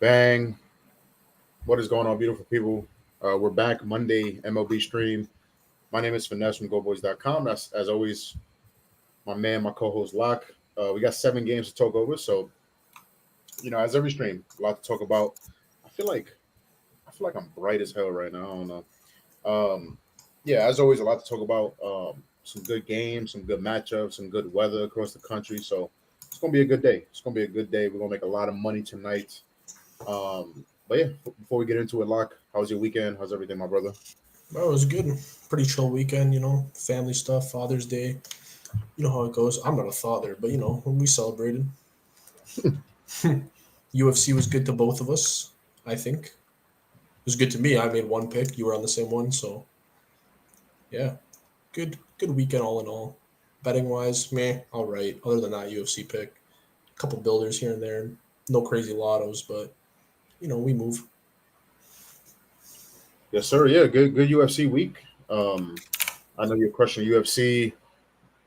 Bang. What is going on, beautiful people? We're back Monday MLB stream. My name is Finesse from GoldBoys.com. That's, as always, my man, my co-host, Lock. We got 7 games to talk over. So, as every stream, a lot to talk about. I feel like I'm bright as hell right now. I don't know. Yeah, as always, a lot to talk about. Some good games, some good matchups, some good weather across the country. So it's gonna be a good day. It's gonna be a good day. We're gonna make a lot of money tonight. But yeah, before we get into it, Lock, how was your weekend? How's everything, my brother? Bro, it was good. Pretty chill weekend, family stuff, Father's Day. You know how it goes. I'm not a father, but when we celebrated. UFC was good to both of us, I think. It was good to me. I made one pick. You were on the same one, so yeah. Good weekend all in all. Betting wise, meh, all right. Other than that UFC pick. A couple builders here and there. No crazy lottos, but we move. Yes, sir. Yeah, good UFC week. I know you're crushing UFC.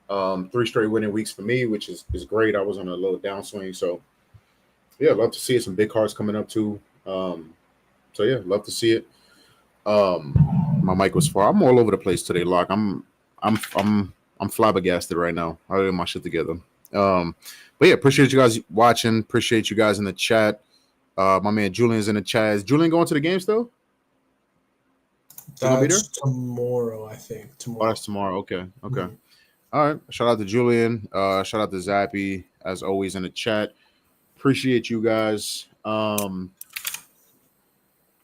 3 straight winning weeks for me, which is great. I was on a little downswing, so yeah, love to see it. Some big cards coming up too. So yeah, love to see it. My mic was far. I'm all over the place today, Lock. I'm flabbergasted right now. I got my shit together. Um, but yeah, appreciate you guys watching. Appreciate you guys in the chat. My man Julian's in the chat. Is Julian going to the game still? He gonna be there? That's tomorrow, I think. Oh, Tomorrow. that's tomorrow. Okay, okay. Mhm. All right. Shout out to Julian. Shout out to Zappy, as always in the chat. Appreciate you guys.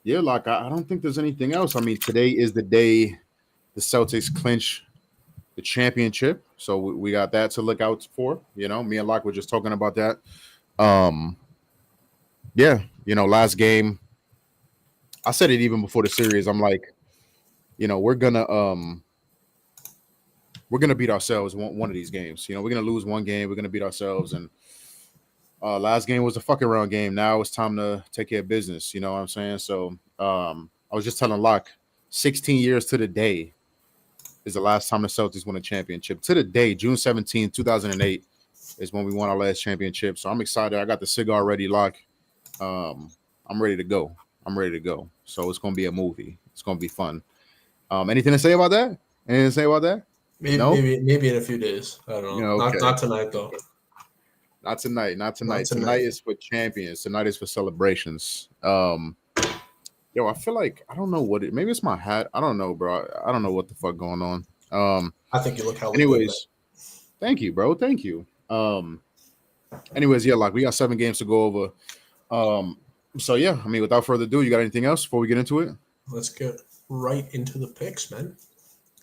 Yeah, like I don't think there's anything else. I mean, today is the day the Celtics clinch the championship, so we got that to look out for. Me and Locke were just talking about that. Um, yeah, last game, I said it even before the series. I'm like, you know, we're gonna um we're gonna beat ourselves one of these games. We're gonna lose one game. We're gonna beat ourselves. And last game was a fucking round game. Now it's time to take care of business. You know what I'm saying? So I was just telling Locke, 16 years to the day is the last time the Celtics won a championship. To the day, June 17th, 2008 is when we won our last championship. So I'm excited. I got the cigar ready, Locke. Um, I'm ready to go. I'm ready to go. So it's gonna be a movie. It's gonna be fun. Anything to say about that? Anything to say about that? Maybe, No? maybe, maybe in a few days. I don't know. Not Okay. not tonight though. Not tonight. Not Not tonight. Tonight tonight. is for champions. Tonight is for celebrations. Yo, I feel like I don't know what it. Maybe it's my hat. I don't know, bro. I don't know what the fuck going on. Um. I think you look hella good, man. Anyways, thank you, bro. Thank you. Anyways, yeah, like we got 7 games to go over. So yeah, I mean, without further ado, you got anything else before we get into it? Let's get right into the picks, man.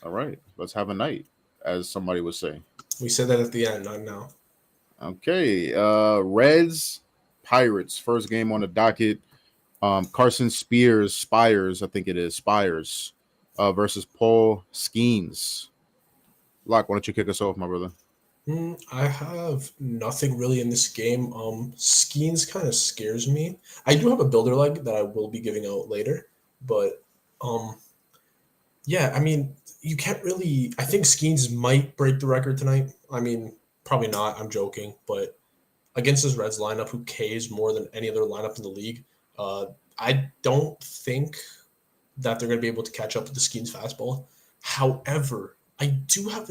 All right, let's have a night, as somebody would say. We said that at the end, not now. Okay, Reds, Pirates, first game on the docket. Carson Spires, I think it is Spires, versus Paul Skeens. Lock, why don't you kick us off, my brother? I have nothing really in this game. Skeens kind of scares me. I do have a builder leg that I will be giving out later, but um, yeah, I mean, you can't really. I think Skeens might break the record tonight. I mean, probably not. I'm joking, but against this Reds lineup, who Ks more than any other lineup in the league, uh, I don't think that they're going to be able to catch up with the Skeens fastball. However, I do have.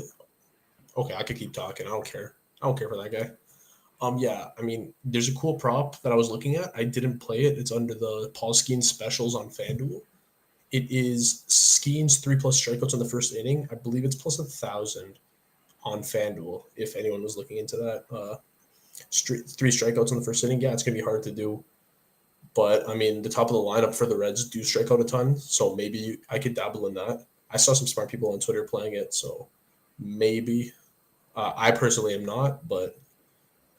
Okay, I could keep talking. I don't care. I don't care for that guy. Yeah, I mean, there's a cool prop that I was looking at. I didn't play it. It's under the Paul Skeens specials on FanDuel. It is Skeens 3+ strikeouts in the first inning. I believe it's plus 1,000 on FanDuel. If anyone was looking into that, three strikeouts in the first inning. Yeah, it's gonna be hard to do. But I mean, the top of the lineup for the Reds do strike out a ton, so maybe I could dabble in that. I saw some smart people on Twitter playing it, so maybe. I personally am not, but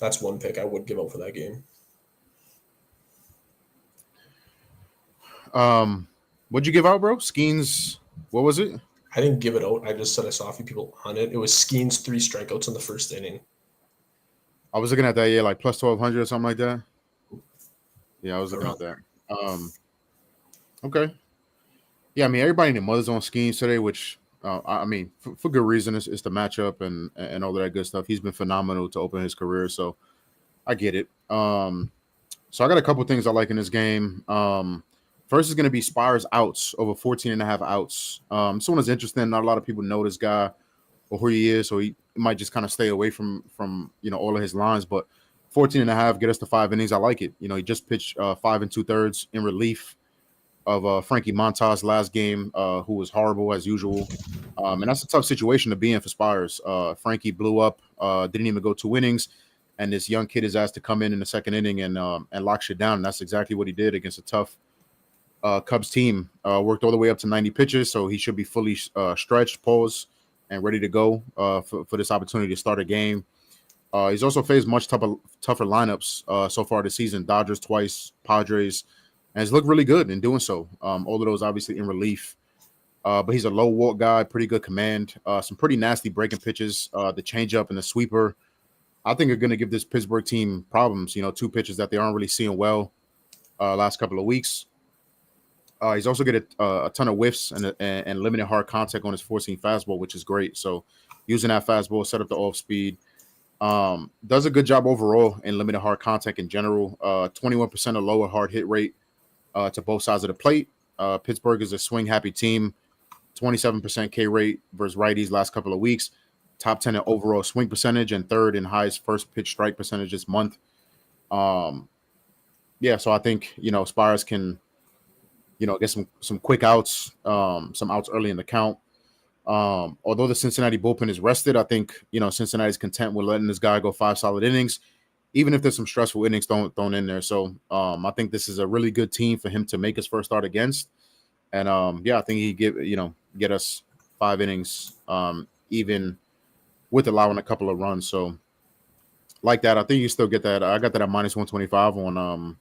that's one pick I would give up for that game. What'd you give out, bro? Skeens, what was it? I didn't give it out. I just said I saw a few people on it. It was Skeens 3 strikeouts in the first inning. I was looking at that, yeah, like plus 1,200 or something like that. Yeah, I was looking at Around. that. Okay. Yeah, I mean, everybody in the mother's on Skeens today, which I mean, for good reason. It's the matchup and all of that good stuff. He's been phenomenal to open his career, so I get it. So I got a couple things I like in this game. First is going to be Spires outs over 14 and a half outs. This one is interesting. Not a lot of people know this guy or who he is, so he might just kind of stay away from all of his lines. But 14 and a half, get us to 5 innings. I like it. He just pitched 5 2/3 in relief of Frankie Montas last game, who was horrible as usual. And that's a tough situation to be in for Spires. Frankie blew up, didn't even go 2 innings, and this young kid is asked to come in the second inning and lock shit down. And that's exactly what he did against a tough Cubs team. Worked all the way up to 90 pitches, so he should be fully stretched, paused, and ready to go for this opportunity to start a game. He's also faced much tougher lineups so far this season. Dodgers twice, Padres, and he's looked really good in doing so. All of those obviously in relief. But he's a low walk guy, pretty good command, some pretty nasty breaking pitches, the changeup and the sweeper. I think are going to give this Pittsburgh team problems. 2 pitches that they aren't really seeing well last couple of weeks. He's also get a ton of whiffs and limited hard contact on his 4-seam fastball, which is great. So using that fastball, set up the off speed. Does a good job overall in limited hard contact in general. 21% of lower hard hit rate to both sides of the plate. Pittsburgh is a swing happy team. 27% K rate versus righties last couple of weeks. Top 10 in overall swing percentage and third in highest first pitch strike percentage this month. So I think Spires can get some quick outs, some outs early in the count. Although the Cincinnati bullpen is rested, I think Cincinnati's content with letting this guy go 5 solid innings, even if there's some stressful innings thrown in there. So I think this is a really good team for him to make his first start against. And I think he get us 5 innings, even with allowing a couple of runs. So like that, I think you still get that. I got that at minus 125 on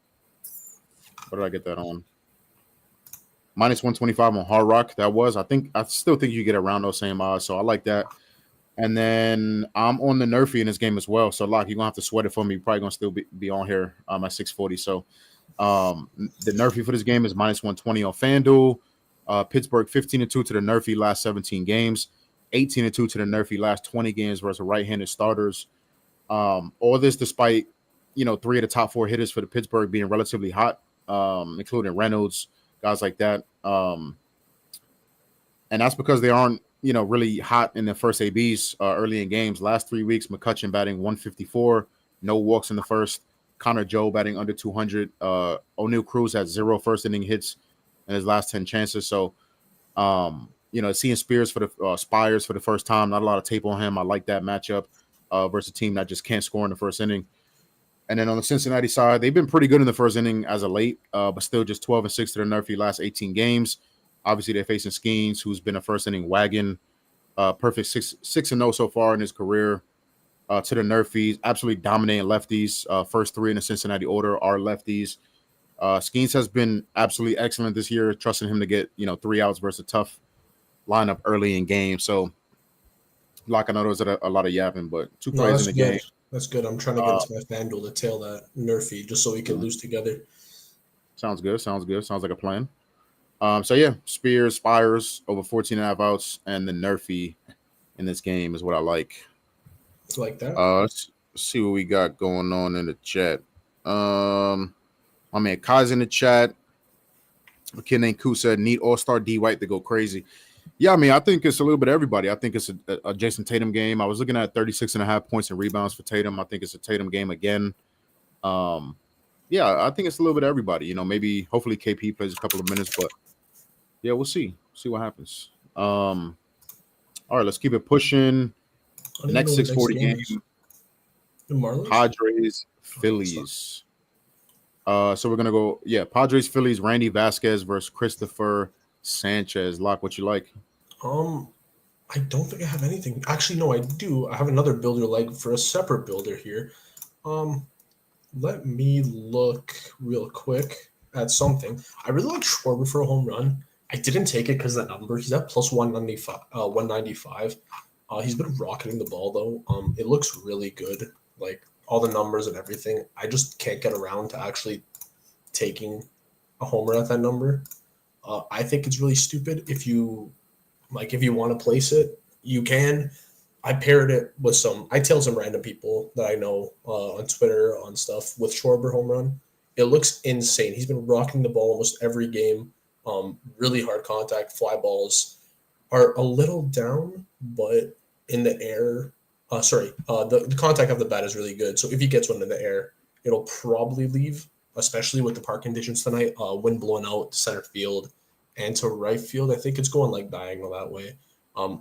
what did I get that on? Minus 125 on Hard Rock. I still think you get around those same odds. So I like that. And then I'm on the Nerfy in this game as well. So Lock, you're gonna have to sweat it for me. You're probably gonna still be on here at 640. So the Nerfy for this game is minus 120 on FanDuel. Pittsburgh 15-2 to the Nerfy last 17 games, 18-2 to the Nerfy last 20 games versus right-handed starters. All this despite 3 of the top 4 hitters for the Pittsburgh being relatively hot, including Reynolds, guys like that. And that's because they aren't really hot in the first ABs early in games. Last 3 weeks, McCutchen batting 154, no walks in the first. Connor Joe batting under 200. O'Neal Cruz had 0 first inning hits in his last 10 chances. So, seeing Spires for the first time, not a lot of tape on him. I like that matchup versus a team that just can't score in the first inning. And then on the Cincinnati side, they've been pretty good in the first inning as of late, but still just 12-6 to the Nerfy last 18 games. Obviously, they're facing Skeens, who's been a first inning wagon, perfect 6-0 so far in his career. To the Nerfies, absolutely dominating lefties. First 3 in the Cincinnati order are lefties. Skeens has been absolutely excellent this year, trusting him to get 3 outs versus a tough lineup early in games. So, like, I know there's a lot of yapping, but 2 plays in the game. That's good. I'm trying to get into my FanDuel to tail that Nerfy just so we can lose together. Sounds good. Sounds like a plan. Spires over 14.5 outs, and the Nerfy in this game is what I like. It's like that. Let's see what we got going on in the chat. My man Kai's in the chat. A kid named Koo said, need all-star D White to go crazy. Yeah, I mean, I think it's a little bit of everybody. I think it's a Jason Tatum game. I was looking at 36.5 points and rebounds for Tatum. I think it's a Tatum game again. I think it's a little bit of everybody. Maybe hopefully KP plays a couple of minutes, but yeah, we'll see. See what happens. All right, let's keep it pushing. Next 640 game. Padres, Phillies. So we're gonna go, Padres, Phillies, Randy Vasquez versus Christopher Sanchez. Lock, what you like? I don't think I have anything. Actually, no, I do. I have another builder leg for a separate builder here. Let me look real quick at something. I really like Schwarber for a home run. I didn't take it because of that number. He's at plus 195. He's been rocketing the ball though. It looks really good. Like all the numbers and everything. I just can't get around to actually taking a homer at that number. I think it's really stupid. If you want to place it, you can. I paired it with I tailed some random people that I know on Twitter on stuff with Schwarber home run. It looks insane. He's been rocking the ball almost every game. Really hard contact, fly balls are a little down, but in the air, the contact of the bat is really good. So if he gets one in the air, it'll probably leave, especially with the park conditions tonight. Wind blowing out to center field and to right field. I think it's going like diagonal that way.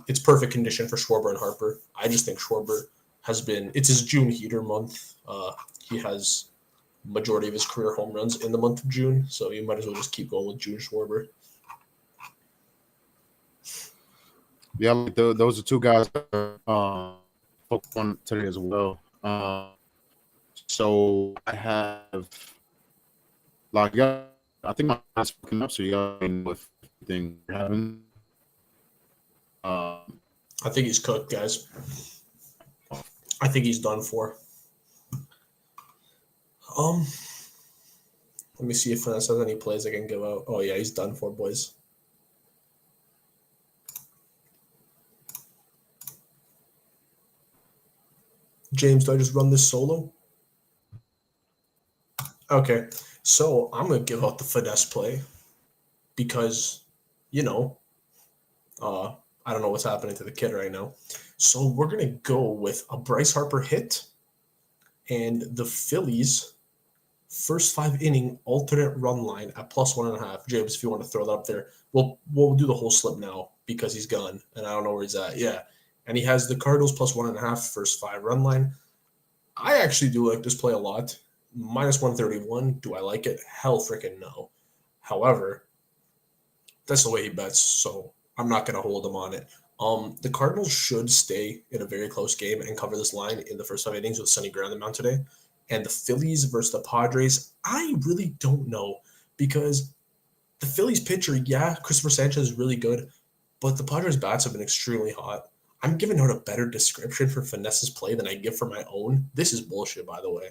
It's perfect condition for Schwarber and Harper. I just think Schwarber it's his June heater month. He has majority of his career home runs in the month of June, so you might as well just keep going with June Schwarber. Yeah, like those are two guys that focused on today as well. So I have like I think my eyes fucking up. So you got with everything you're having. I think he's cooked, guys. I think he's done for. Let me see if Finesse has any plays I can give out. Oh yeah, he's done for, boys. James, do I just run this solo? Okay, so I'm gonna give out the Finesse play because, you know, I don't know what's happening to the kid right now. So we're gonna go with a Bryce Harper hit and the Phillies first 5 inning alternate run line at +1.5. James, if you want to throw that up there, we'll do the whole slip now because he's gone and I don't know where he's at. Yeah, and he has the Cardinals +1.5 first 5 run line. I actually do like this play a lot. -131. Do I like it? Hell freaking no. However, that's the way he bets, so I'm not going to hold him on it. The Cardinals should stay in a very close game and cover this line in the first 5 innings with Sonny Gray on the mound today. And the Phillies versus the Padres, I really don't know because the Phillies pitcher, yeah, Christopher Sanchez is really good, but the Padres bats have been extremely hot. I'm giving out a better description for Finesse's play than I give for my own. This is bullshit, by the way.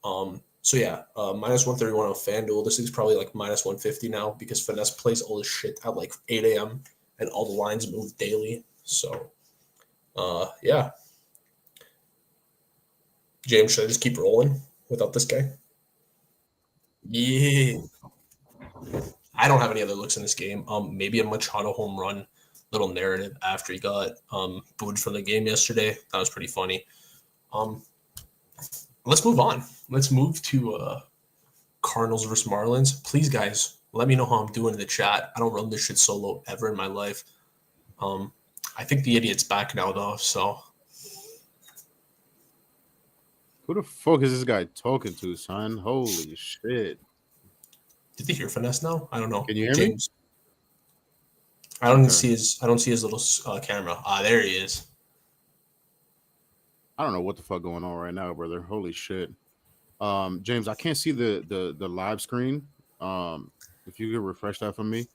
So yeah, -131 on FanDuel. This is probably like -150 now because Finesse plays all this shit at like 8 a.m. and all the lines move daily. So, yeah. James, should I just keep rolling without this guy? Yeah. I don't have any other looks in this game. Maybe a Machado home run, little narrative after he got booed from the game yesterday. That was pretty funny. Let's move on. Let's move to Cardinals versus Marlins. Please, guys, let me know how I'm doing in the chat. I don't run this shit solo ever in my life. I think the idiot's back now, though, so. Who the fuck is this guy talking to, son? Holy shit. Did they hear Finesse now? I don't know. Can you hear James. me? I don't see his little camera. There he is. I don't know what the fuck going on right now, brother. Holy shit. James, I can't see the live screen. If you could refresh that for me.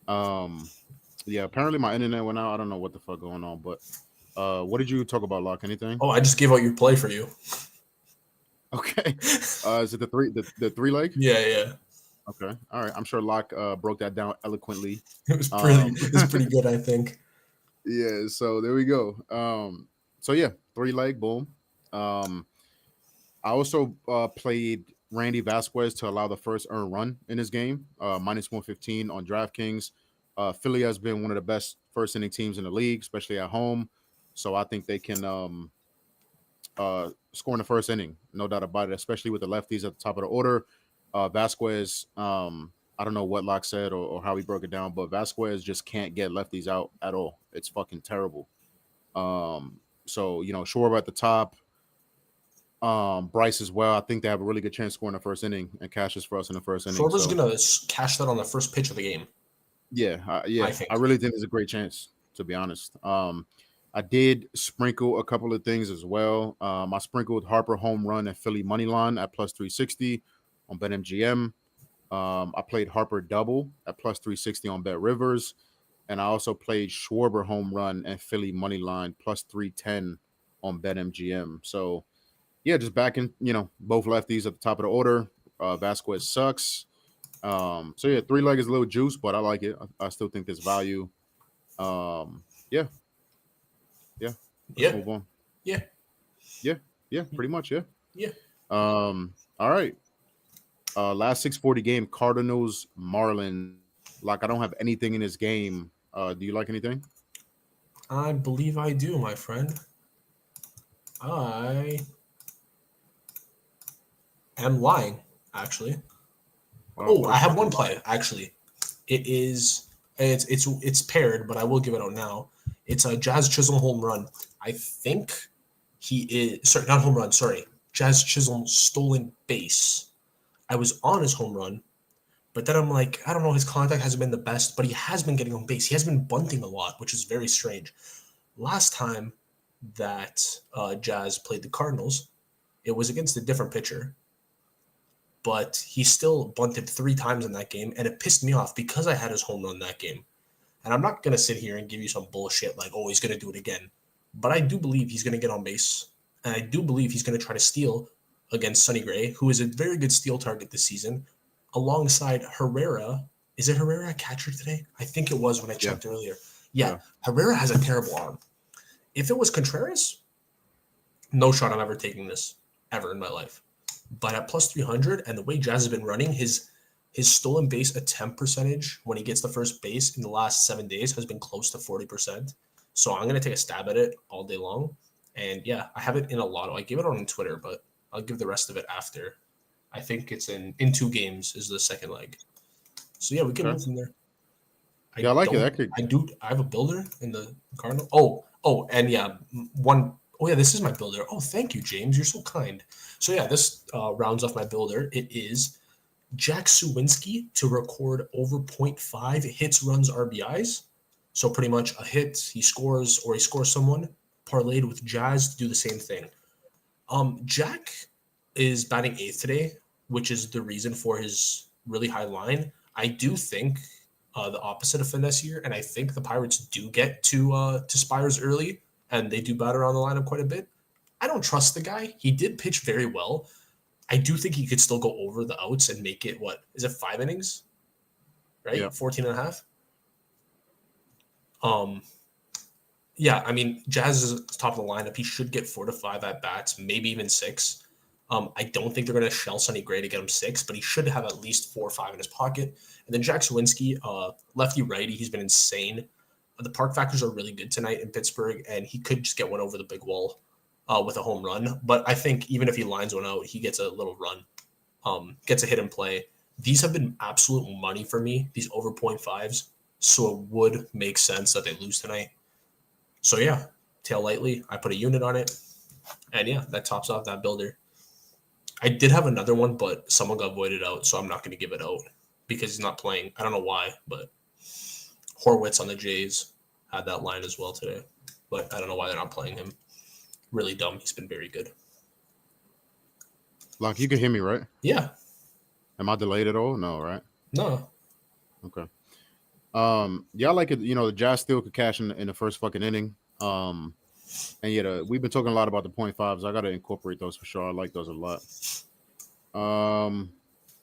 Yeah, apparently my internet went out. I don't know what the fuck going on, but what did you talk about, Lock? Anything? Oh, I just gave out your play for you. Okay. Is it the three leg? Yeah. Okay. All right. I'm sure Lock broke that down eloquently. It was pretty good, I think. Yeah, so there we go. So yeah, 3-leg, boom. I also played Randy Vasquez to allow the first earned run in this game, -115 on DraftKings. Philly has been one of the best first inning teams in the league, especially at home. So I think they can score in the first inning, no doubt about it, especially with the lefties at the top of the order. Vasquez, I don't know what Locke said or how he broke it down, but Vasquez just can't get lefties out at all. It's fucking terrible. So, Schwarber at the top, Bryce as well. I think they have a really good chance scoring the first inning and cashes for us in the first inning. Schwarber's going to cash that on the first pitch of the game. Yeah. I really think there's a great chance, to be honest. I did sprinkle a couple of things as well. I sprinkled Harper home run and Philly money line at +360 on BetMGM. I played Harper double at +360 on Bet Rivers. And I also played Schwarber home run and Philly money line +310 on BetMGM. So, yeah, just backing, both lefties at the top of the order. Vasquez sucks. So, yeah, 3-leg is a little juice, but I like it. I still think there's value. Yeah. Let's move on. Yeah, pretty much, yeah. Yeah. All right. Last 640 game, Cardinals, Marlins. Like I don't have anything in this game. Do you like anything? I believe I do, my friend. I am lying, actually. Oh, What I a have fucking one lie. play, actually. It's paired, but I will give it out now. It's a Jazz Chisholm home run. I think he is sorry, not home run, sorry. Jazz Chisholm stolen base. I was on his home run, but then I'm like, I don't know, his contact hasn't been the best, but he has been getting on base. He has been bunting a lot, which is very strange. Last time that Jazz played the Cardinals, it was against a different pitcher, but he still bunted 3 times in that game, and it pissed me off because I had his home run that game. And I'm not gonna sit here and give you some bullshit like, oh, he's gonna do it again. But I do believe he's gonna get on base, and I do believe he's gonna try to steal against Sonny Gray, who is a very good steal target this season, alongside Herrera. Is it Herrera a catcher today? I think it was when I Yeah, checked earlier. yeah. Yeah, Herrera has a terrible arm. If it was Contreras, no shot I'm ever taking this ever in my life. But at plus 300, and the way Jazz has been running, his stolen base attempt percentage when he gets the first base in the last 7 days has been close to 40%. So I'm gonna take a stab at it all day long. And yeah, I have it in a lotto. I gave it on Twitter, but I'll give the rest of it after. I think it's in 2 games is the second leg. So yeah, we can Okay. move from there. Yeah, I I like it. don't. That could. I have a builder in the Cardinal. Oh, and yeah, one. Oh yeah, this is my builder. Oh, thank you, James. You're so kind. So yeah, this rounds off my builder. It is Jack Suwinski to record over zero point 0.5 hits, runs, RBIs. So pretty much a hit, he scores or he scores someone. Parlayed with Jazz to do the same thing. Jack is batting eighth today, which is the reason for his really high line. I do think the opposite of Finesse here, and I think the Pirates do get to Spires early, and they do bat around the lineup quite a bit. I don't trust the guy. He did pitch very well. I do think he could still go over the outs and make it, what, is it 5 innings? Yeah. Right? 14 and a half? Um, yeah, I mean, Jazz is top of the lineup. He should get 4 to 5 at bats, maybe even 6. I don't think they're going to shell Sonny Gray to get him 6, but he should have at least 4 or 5 in his pocket. And then Jack Sawinski, lefty righty, he's been insane. The park factors are really good tonight in Pittsburgh, and he could just get one over the big wall with a home run. But I think even if he lines one out, he gets a little run, gets a hit and play. These have been absolute money for me, these over 0.5s. So it would make sense that they lose tonight. So yeah, tail lightly. I put a unit on it, and yeah, that tops off that builder. I did have another one, but someone got voided out, so I'm not going to give it out because he's not playing. I don't know why, but Horwitz on the Jays had that line as well today, but I don't know why they're not playing him. Really dumb. He's been very good. Like you can hear me, right? Yeah. Am I delayed at all? No, right? No. Okay. Yeah, I like it. You know, the Jazz still could cash in the first fucking inning. And yeah, we've been talking a lot about the 0.5s. I got to incorporate those for sure. I like those a lot. All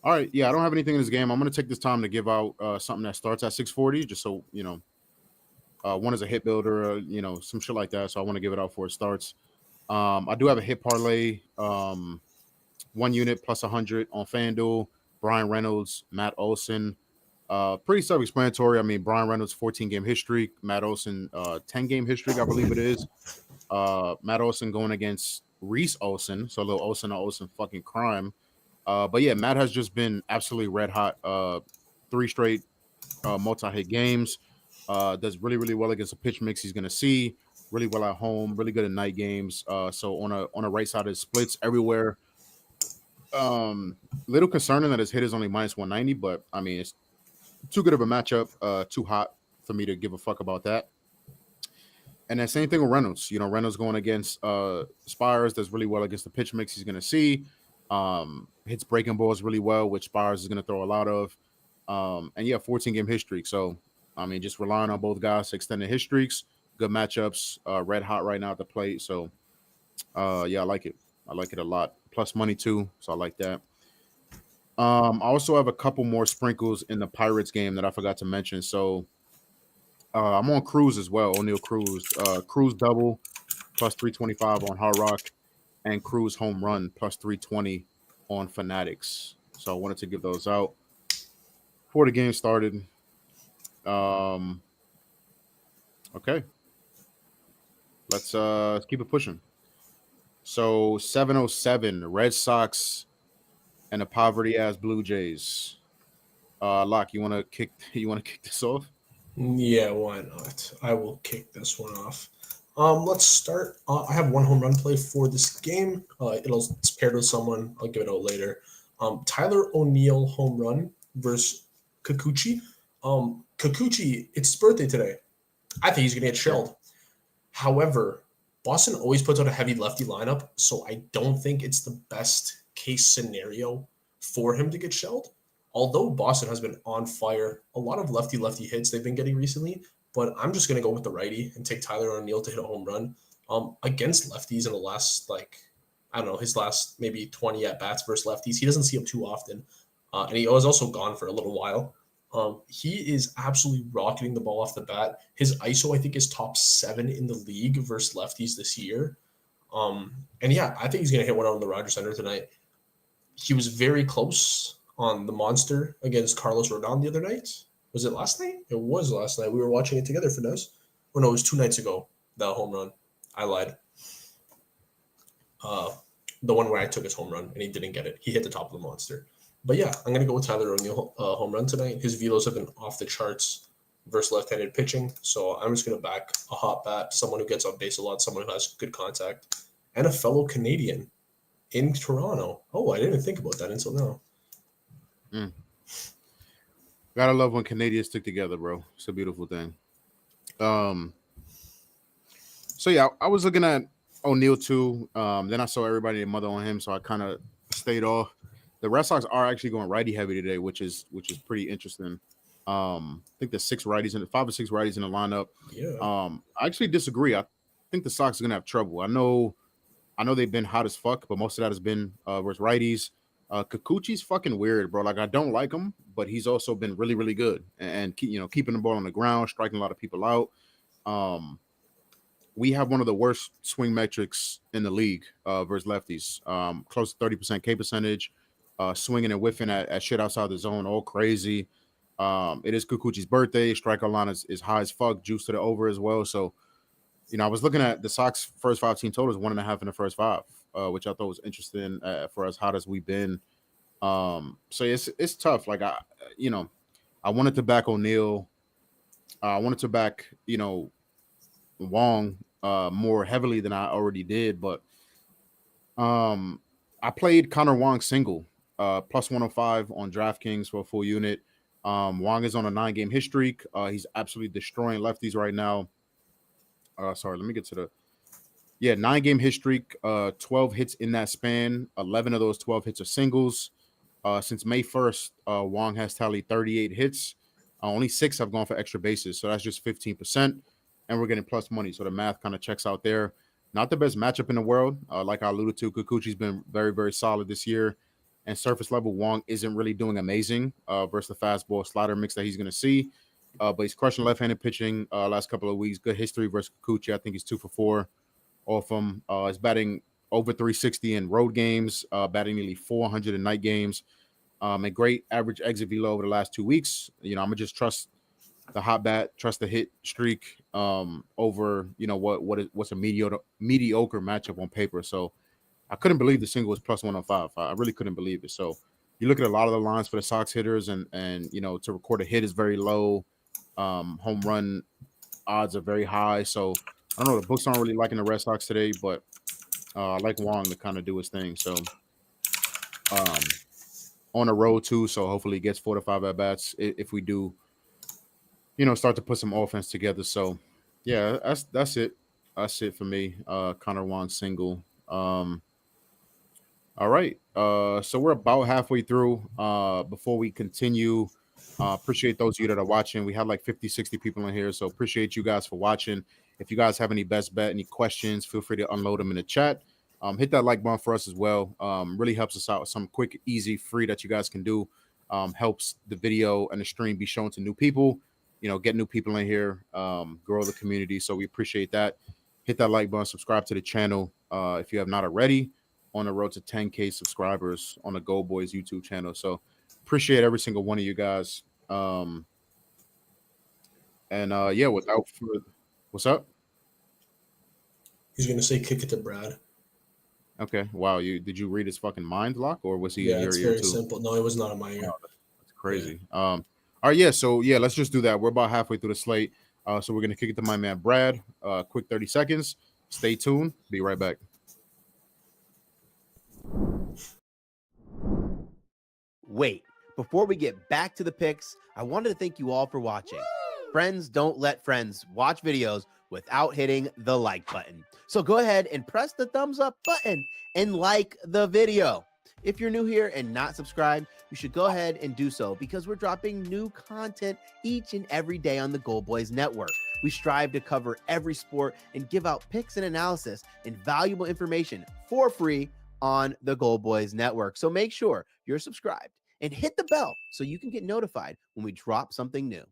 right. Yeah, I don't have anything in this game. I'm going to take this time to give out something that starts at 640, just so, you know, one is a hit builder, you know, some shit like that. So I want to give it out before it starts. I do have a hit parlay, 1 unit plus 100 on FanDuel. Brian Reynolds, Matt Olson. Pretty self-explanatory. I mean, Brian Reynolds 14-game history, Matt Olson 10-game history, I believe it is. Matt Olson going against Reese Olson, so a little Olson fucking crime. But yeah, Matt has just been absolutely red hot. 3 straight multi-hit games. Does really, really well against a pitch mix he's gonna see. Really well at home. Really good at night games. So on a right side of his splits everywhere. Little concerning that his hit is only minus 190, but I mean it's too good of a matchup. Too hot for me to give a fuck about that. And then same thing with Reynolds. You know, Reynolds going against Spires does really well against the pitch mix he's gonna see. Hits breaking balls really well, which Spires is gonna throw a lot of. And yeah, 14-game hit streak. So I mean, just relying on both guys to extend the hit streaks. Good matchups. Red hot right now at the plate. So yeah, I like it. I like it a lot. Plus money too. So I like that. I also have a couple more sprinkles in the Pirates game that I forgot to mention. So I'm on Cruz as well. O'Neal Cruz. Cruz double plus 325 on Hard Rock, and Cruz home run plus 320 on Fanatics. So I wanted to give those out before the game started. Um, okay, let's keep it pushing. So 707 Red Sox and the poverty ass Blue Jays. Lock, you want to kick this off? Yeah, why not? I will kick this one off. Let's start. I have one home run play for this game. It's paired with someone. I'll give it out later. Tyler O'Neill home run versus Kikuchi. Kikuchi, it's his birthday today. I think he's gonna get Yeah. shelled. However, Boston always puts out a heavy lefty lineup, so I don't think it's the best case scenario for him to get shelled. Although Boston has been on fire, a lot of lefty hits they've been getting recently, but I'm just gonna go with the righty and take Tyler O'Neill to hit a home run. Against lefties in the last I don't know, his last maybe 20 at bats versus lefties. He doesn't see them too often. And he was also gone for a little while. He is absolutely rocketing the ball off the bat. His ISO, I think, is top 7 in the league versus lefties this year. And yeah, I think he's going to hit one out in the Rogers Center tonight. He was very close on the monster against Carlos Rodon the other night. Was it last night? It was last night. We were watching it together, Finesse. Oh, no, it was 2 nights ago, that home run. I lied. The one where I took his home run and he didn't get it. He hit the top of the monster. But yeah, I'm going to go with Tyler O'Neill home run tonight. His velos have been off the charts versus left-handed pitching. So I'm just going to back a hot bat, someone who gets on base a lot, someone who has good contact, and a fellow Canadian in Toronto. Oh, I didn't even think about that until now. Gotta love when Canadians stick together, bro. It's a beautiful thing. So yeah, I was looking at O'Neill too. Then I saw everybody and mother on him, so I kind of stayed off. The Red Sox are actually going righty heavy today, which is pretty interesting. I think there's 5 or 6 righties in the lineup. Yeah. I actually disagree. I think the Sox are gonna have trouble. I know they've been hot as fuck, but most of that has been versus righties. Kikuchi's fucking weird, bro. Like I don't like him, but he's also been really, really good and keeping the ball on the ground, striking a lot of people out. We have one of the worst swing metrics in the league versus lefties. Close to 30% K percentage, swinging and whiffing at shit outside the zone, all crazy. It is Kikuchi's birthday. Strikeout line is high as fuck, juice to the over as well. So, I was looking at the Sox first 5 team totals, 1.5 in the first 5, which I thought was interesting for as hot as we've been. So it's tough. Like I wanted to back O'Neill. I wanted to back, Wong more heavily than I already did, but I played Connor Wong single, plus 105 on DraftKings for a full unit. Wong is on a 9-game hit streak. He's absolutely destroying lefties right now. Sorry, let me get to the 9-game hit streak, 12 hits in that span. 11 of those 12 hits are singles. Since May 1st, Wong has tallied 38 hits. Only 6 have gone for extra bases, so that's just 15%. And we're getting plus money, so the math kind of checks out there. Not the best matchup in the world. Like I alluded to, Kikuchi's been very, very solid this year. And surface level, Wong isn't really doing amazing versus the fastball slider mix that he's going to see. But he's crushing left-handed pitching last couple of weeks. Good history versus Kikuchi. I think he's 2 for 4 off him. He's batting over 360 in road games, batting nearly 400 in night games. A great average exit velo over the last 2 weeks. I'm gonna just trust the hot bat, trust the hit streak over what's a mediocre matchup on paper. So I couldn't believe the single was plus 105. I really couldn't believe it. So you look at a lot of the lines for the Sox hitters, and to record a hit is very low. Home run odds are very high. So I don't know. The books aren't really liking the Red Sox today, but I like Wong to kind of do his thing. So on the road too. So hopefully he gets 4 to 5 at bats if we do, start to put some offense together. So yeah, that's it. That's it for me. Connor Wong single. All right. So we're about halfway through. Before we continue, appreciate those of you that are watching. We had like 50, 60 people in here. So appreciate you guys for watching. If you guys have any best bet, any questions, feel free to unload them in the chat. Hit that like button for us as well. Really helps us out. Some quick, easy, free that you guys can do. Helps the video and the stream be shown to new people. Get new people in here, grow the community. So we appreciate that. Hit that like button, subscribe to the channel if you have not already. on the road to 10K subscribers on the GoldBoys YouTube channel. So appreciate every single one of you guys. Yeah, without further, what's up? He's gonna say kick it to Brad. Okay. Wow. Did you read his fucking mind, Lock, or was he in Yeah, your it's ear very too? simple. No, it was not in my ear. Oh, that's crazy. All right, yeah. So yeah, let's just do that. We're about halfway through the slate. So we're gonna kick it to my man Brad. Quick 30 seconds. Stay tuned. Be right back. Wait, before we get back to the picks, I wanted to thank you all for watching. Friends don't let friends watch videos without hitting the like button. So go ahead and press the thumbs up button and like the video. If you're new here and not subscribed, you should go ahead and do so because we're dropping new content each and every day on the GoldBoys Network. We strive to cover every sport and give out picks and analysis and valuable information for free on the GoldBoys Network. So make sure you're subscribed and hit the bell so you can get notified when we drop something new.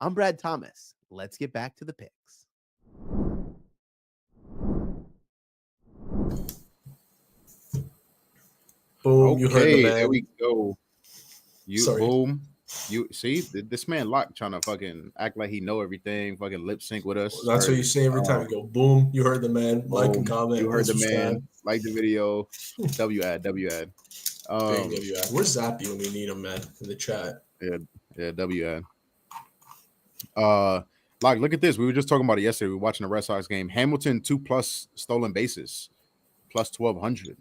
I'm Brad Thomas. Let's get back to the picks. Boom, you heard the man. There we go. Sorry. Boom. You see, this man Lock trying to fucking act like he know everything, fucking lip sync with us. That's what you say every time. You go, boom, you heard the man. Like and comment. You heard the subscribe. man. Like the video. W ad. Big W ad. Where's Zappy when we need him, man? In the chat. Yeah, W ad. Like, look at this. We were just talking about it yesterday. We were watching the Red Sox game. Hamilton 2+ stolen bases, plus 1,200.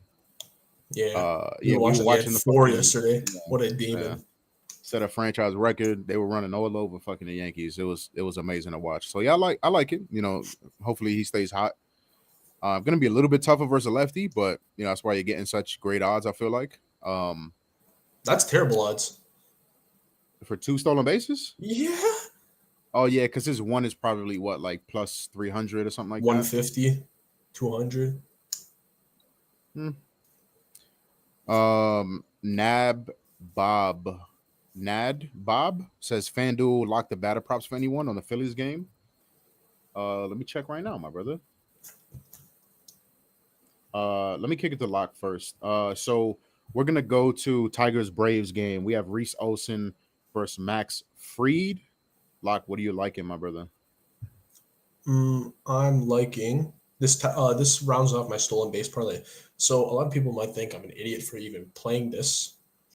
Yeah. We were watching the 4 yesterday. What a demon. Yeah. Set a franchise record. They were running all over fucking the Yankees. It was amazing to watch. So yeah, I like it. You know, hopefully he stays hot. Gonna be a little bit tougher versus a lefty, but you know, that's why you're getting such great odds, I feel like. That's terrible odds. For 2 stolen bases? Yeah. Oh yeah, because his one is probably what, like plus 300 or something like 150, 200. Nad Bob says FanDuel locked the batter props for anyone on the Phillies game. Let me check right now, my brother. Let me kick it to Lock first. So we're gonna go to Tigers Braves game. We have Reese Olson versus Max Fried. Lock, what are you liking, my brother? I'm liking this. This rounds off my stolen base parlay. So a lot of people might think I'm an idiot for even playing this,